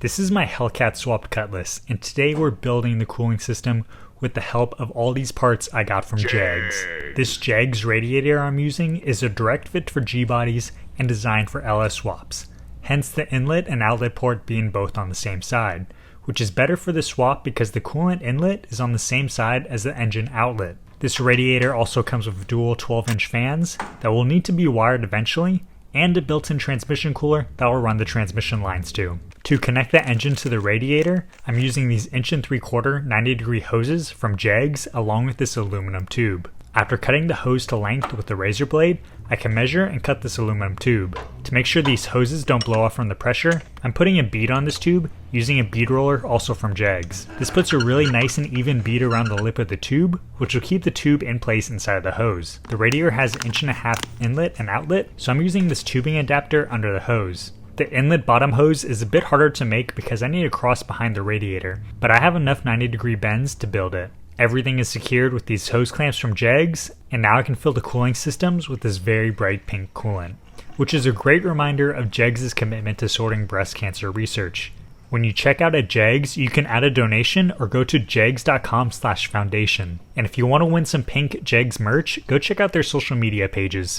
This is my Hellcat swapped Cutlass, and today we're building the cooling system with the help of all these parts I got from JEGS. This JEGS radiator I'm using is a direct fit for G-bodies and designed for LS swaps, hence the inlet and outlet port being both on the same side, which is better for the swap because the coolant inlet is on the same side as the engine outlet. This radiator also comes with dual 12-inch fans that will need to be wired eventually, and a built-in transmission cooler that will run the transmission lines too. To connect the engine to the radiator, I'm using these 1 3/4 90-degree hoses from JEGS along with this aluminum tube. After cutting the hose to length with the razor blade, I can measure and cut this aluminum tube. To make sure these hoses don't blow off from the pressure, I'm putting a bead on this tube using a bead roller also from JEGS. This puts a really nice and even bead around the lip of the tube, which will keep the tube in place inside the hose. The radiator has an 1.5 inch inlet and outlet, so I'm using this tubing adapter under the hose. The inlet bottom hose is a bit harder to make because I need to cross behind the radiator, but I have enough 90-degree bends to build it. Everything is secured with these hose clamps from JEGS, and now I can fill the cooling systems with this very bright pink coolant, which is a great reminder of JEGS' commitment to sorting breast cancer research. When you check out at JEGS, you can add a donation or go to jegs.com/foundation. And if you want to win some pink JEGS merch, go check out their social media pages.